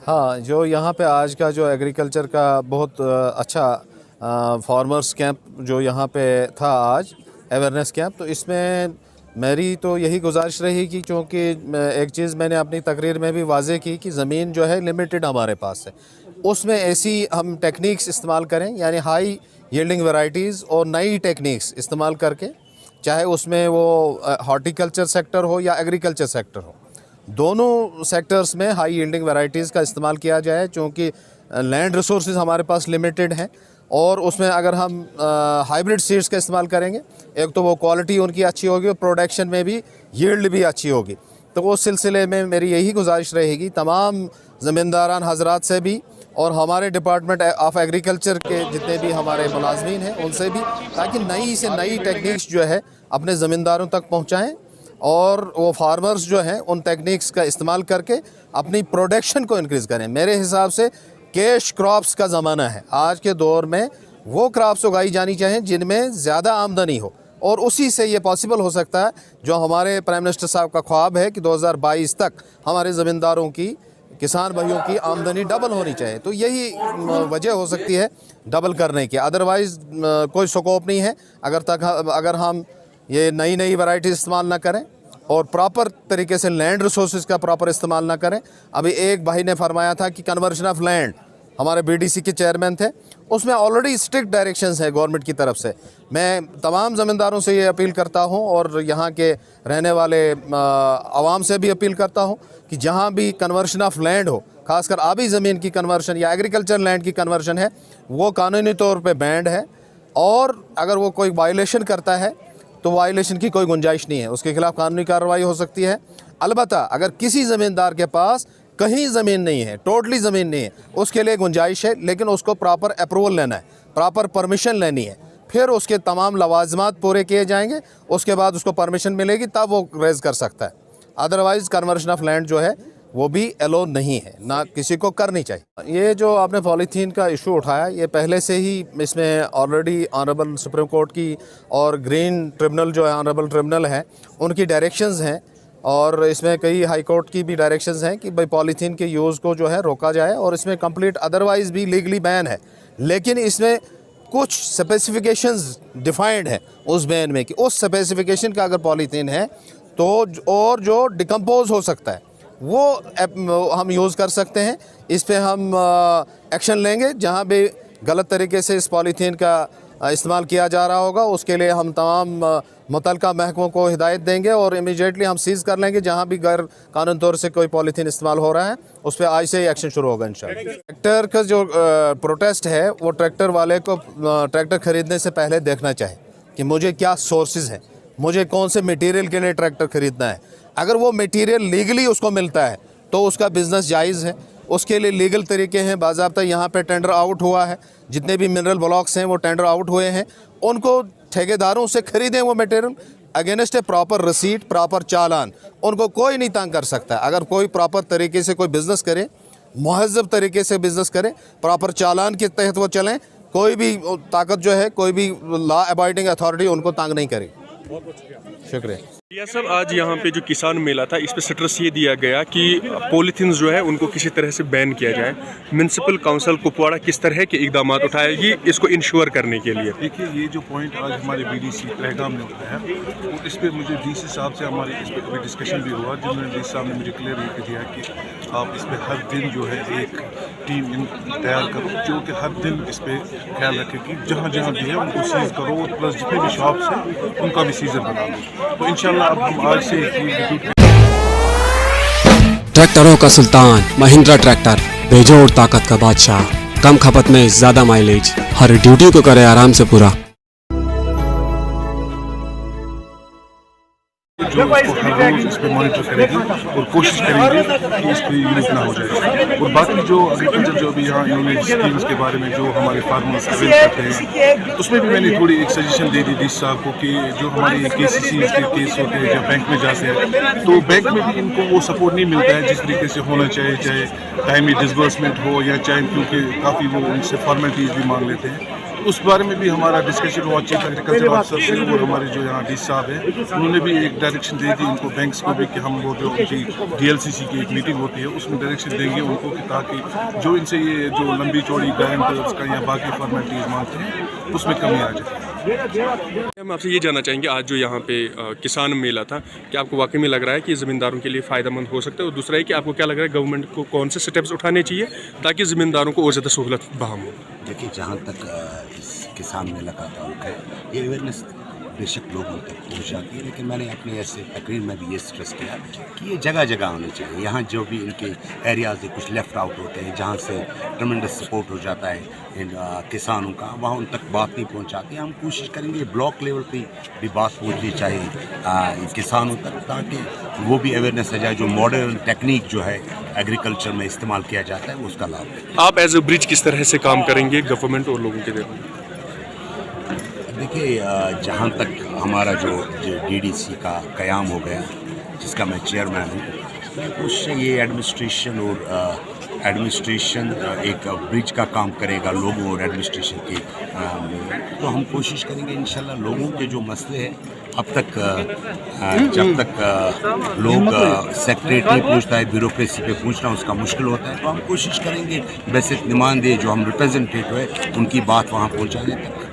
हाँ, जो यहाँ पे आज का जो एग्रीकल्चर का बहुत अच्छा फार्मर्स कैंप जो यहाँ पे था आज, अवेयरनेस कैंप, तो इसमें मेरी तो यही गुजारिश रहेगी, क्योंकि एक चीज़ मैंने अपनी तकरीर में भी वाज़े की कि ज़मीन जो है लिमिटेड हमारे पास है, उसमें ऐसी हम टेक्निक्स इस्तेमाल करें, यानी हाई यील्डिंग वैरायटीज़ और नई टेक्निक्स इस्तेमाल करके, चाहे उसमें वो हॉर्टिकल्चर सेक्टर हो या एग्रीकल्चर सेक्टर हो, दोनों सेक्टर्स में हाई यील्डिंग वैरायटीज़ का इस्तेमाल किया जाए, क्योंकि लैंड रिसोर्सेज हमारे पास लिमिटेड हैं। और उसमें अगर हम हाइब्रिड सीड्स का इस्तेमाल करेंगे, एक तो वो क्वालिटी उनकी अच्छी होगी और प्रोडक्शन में भी यील्ड भी अच्छी होगी। तो उस सिलसिले में मेरी यही गुजारिश रहेगी तमाम ज़मींदारान हजरात से भी और हमारे डिपार्टमेंट ऑफ एग्रीकल्चर के जितने भी हमारे मुलाजमीन हैं उनसे भी, ताकि नई से नई टेक्निक्स जो है अपने ज़मींदारों तक पहुँचाएँ और वो फार्मर्स जो हैं उन टेक्निक्स का इस्तेमाल करके अपनी प्रोडक्शन को इंक्रीज़ करें। मेरे हिसाब से कैश क्रॉप्स का ज़माना है। आज के दौर में वो क्रॉप्स उगाई जानी चाहिए जिनमें ज़्यादा आमदनी हो, और उसी से ये पॉसिबल हो सकता है जो हमारे प्राइम मिनिस्टर साहब का ख्वाब है कि 2022 तक हमारे ज़मींदारों की, किसान भाइयों की आमदनी डबल होनी चाहिए। तो यही वजह हो सकती है डबल करने की, अदरवाइज़ कोई स्कोप नहीं है अगर हम ये नई नई वैरायटीज़ इस्तेमाल ना करें और प्रॉपर तरीके से लैंड रिसोर्सेज का प्रॉपर इस्तेमाल ना करें। अभी एक भाई ने फरमाया था कि कन्वर्शन ऑफ लैंड, हमारे बीडीसी के चेयरमैन थे, उसमें ऑलरेडी स्ट्रिक्ट डायरेक्शंस है गवर्नमेंट की तरफ से। मैं तमाम ज़मींदारों से ये अपील करता हूँ और यहाँ के रहने वाले आवाम से भी अपील करता हूँ कि जहाँ भी कन्वर्शन ऑफ लैंड हो, खासकर आबी ज़मीन की कन्वर्शन या एग्रीकल्चर लैंड की कन्वर्शन है, वो कानूनी तौर पर बैंड है, और अगर वो कोई वायलेशन करता है तो वायलेशन की कोई गुंजाइश नहीं है, उसके खिलाफ कानूनी कार्रवाई हो सकती है। अलबत्ता अगर किसी ज़मींदार के पास कहीं ज़मीन नहीं है, टोटली ज़मीन नहीं है, उसके लिए गुंजाइश है, लेकिन उसको प्रॉपर अप्रूवल लेना है, प्रॉपर परमिशन लेनी है, फिर उसके तमाम लवाजमात पूरे किए जाएंगे, उसके बाद उसको परमिशन मिलेगी, तब वो रेज़ कर सकता है। अदरवाइज़ कन्वर्शन ऑफ लैंड जो है वो भी एलो नहीं है, ना किसी को करनी चाहिए। ये जो आपने पॉलीथीन का इशू उठाया, ये पहले से ही इसमें ऑलरेडी ऑनरेबल सुप्रीम कोर्ट की और ग्रीन ट्रिब्यूनल जो है ऑनरेबल ट्रिब्यूनल है उनकी डायरेक्शंस हैं, और इसमें कई हाई कोर्ट की भी डायरेक्शंस हैं कि भाई पॉलीथीन के यूज़ को जो है रोका जाए, और इसमें कंप्लीट अदरवाइज़ भी लीगली बैन है, लेकिन इसमें कुछ स्पेसिफिकेशंस डिफाइंड है उस बैन में कि उस स्पेसिफिकेशन का अगर पॉलीथीन है तो और जो डिकम्पोज हो सकता है वो हम यूज़ कर सकते हैं। इस पे हम एक्शन लेंगे, जहाँ भी गलत तरीके से इस पॉलीथीन का इस्तेमाल किया जा रहा होगा उसके लिए हम तमाम मुतल्लिका महकमों को हिदायत देंगे और इमीडिएटली हम सीज़ कर लेंगे। जहाँ भी गैर कानूनी तौर से कोई पॉलीथीन इस्तेमाल हो रहा है उस पर आज से ही एक्शन शुरू होगा इंशाल्लाह। ट्रैक्टर का जो प्रोटेस्ट है वो ट्रैक्टर वाले को ट्रैक्टर ख़रीदने से पहले देखना चाहिए कि मुझे क्या सोर्सेज हैं, मुझे कौन से मटेरियल के लिए ट्रैक्टर ख़रीदना है। अगर वो मटेरियल लीगली उसको मिलता है तो उसका बिज़नेस जायज़ है, उसके लिए लीगल तरीके हैं। बाज़ाब्ता यहाँ पे टेंडर आउट हुआ है, जितने भी मिनरल ब्लॉक्स हैं वो टेंडर आउट हुए हैं, उनको ठेकेदारों से ख़रीदें वो मटेरियल अगेंस्ट ए प्रॉपर रसीट, प्रॉपर चालान। उनको कोई नहीं तंग कर सकता। अगर कोई प्रॉपर तरीके से कोई बिज़नेस करे, मुहज़्ज़ब तरीके से बिज़नेस करे, प्रॉपर चालान के तहत वो चलें, कोई भी ताकत जो है, कोई भी लॉ अबाइडिंग अथॉरिटी उनको तंग नहीं करे। शुक्रिया। यह सब आज यहाँ पे जो किसान मेला था इस पे स्ट्रेस ये दिया गया कि पॉलीथीन जो है उनको किसी तरह से बैन किया जाए। म्यूनसिपल काउंसिल कुपवाड़ा किस तरह के इकदाम उठाएगी इसको इंश्योर करने के लिए? देखिए, ये जो पॉइंट आज हमारे बीडीसी पहलगाम ने उठाया तो इस पर मुझे डीसी साहब से हमारी इस पर अभी डिस्कशन भी हुआ, जिन्होंने डीसी साहब ने मुझे क्लियर कर दिया कि आप इस पर हर दिन जो है एक टीम तैयार करो जो कि हर दिन इस पर ख्याल रखे कि जहाँ जहाँ भी है उनको सीज़ करो, प्लस जितने भी शॉप्स हैं उनका भी सीजन बना दो। तो इंशाल्लाह अब हम आज से ट्रैक्टरों का सुल्तान महिंद्रा ट्रैक्टर, बेजोड़ ताकत का बादशाह, कम खपत में ज्यादा माइलेज, हर ड्यूटी को करे आराम से पूरा। जो हर रोज इस पर मॉनिटर करेगी और कोशिश करेंगे कि इस पर यूज ना हो जाए। और बाकी जो एग्रीकल्चर जो भी यहाँ इन्होंने स्कीम्स के बारे में जो हमारे फार्मर्स अवेल करते हैं उसमें भी मैंने थोड़ी एक सजेशन दे दी डीसी साहब को कि जो हमारे KCC के केस होते हैं या बैंक में जाते हैं तो बैंक में भी इनको वो सपोर्ट नहीं मिलता है जिस तरीके से होना चाहिए, चाहे टाइमली डिसबर्समेंट हो या चाहे, क्योंकि काफ़ी वो उनसे फॉर्मेलिटीज़ भी मांग लेते हैं। उस बारे में भी हमारा डिस्कशन हुआ चीफ एग्रीकल्चर ऑफिसर से और हमारे जो यहाँ डी साहब हैं उन्होंने भी एक डायरेक्शन दे दी उनको बैंक्स को भी कि हम वो जो उनकी DLCC की एक मीटिंग होती है उसमें डायरेक्शन देंगे उनको कि ताकि जो इनसे ये जो लंबी चौड़ी गारंटर्स का या बाकी फॉर्मेलिटीज़ मांगते हैं उसमें कमी आ जाए। हम आपसे ये जानना चाहेंगे आज जो यहाँ पे किसान मेला था, क्या आपको वाकई में लग रहा है कि ज़मींदारों के लिए फ़ायदेमंद हो सकता है? और दूसरा है कि आपको क्या लग रहा है गवर्नमेंट को कौन से स्टेप्स उठाने चाहिए ताकि ज़मींदारों को और ज़्यादा सहूलत बहाम हो? देखिए, जहाँ तक इस किसान मेला का ताल्लुक है, ये अवेयरनेस बेशक लोगों तक पहुँच जाती है, लेकिन मैंने अपने ऐसे तकरीर में भी ये स्ट्रेस किया कि ये जगह जगह होनी चाहिए। यहाँ जो भी इनके एरियाज़ कुछ लेफ़्ट आउट होते हैं जहाँ से ट्रमेंडस सपोर्ट हो जाता है इन किसानों का, वहाँ उन तक बात नहीं पहुँचाती। हम कोशिश करेंगे ब्लॉक लेवल पे भी बात पहुँचनी चाहिए किसानों तक, ताकि वो भी अवेयरनेस आ जाए। जो मॉडर्न टेक्निक जो है एग्रीकल्चर में इस्तेमाल किया जाता है वो उसका लाभ है। आप एज ए ब्रिज किस तरह से काम करेंगे गवर्नमेंट और लोगों के दरमियान? देखिए, जहाँ तक हमारा जो DDC का क़याम हो गया, जिसका मैं चेयरमैन हूँ, मैं कोशिश ये एडमिनिस्ट्रेशन एक ब्रिज का काम करेगा लोगों और एडमिनिस्ट्रेशन के में। तो हम कोशिश करेंगे इंशाल्लाह लोगों के जो मसले हैं अब तक जब तक लोग सेक्रेटरी पूछता है, ब्यूरोक्रेसी पे पूछना उसका मुश्किल होता है, तो हम कोशिश करेंगे वैसे नुमाइंदे जो हम रिप्रेजेंटेटिव है उनकी बात वहाँ पहुँचाने तक।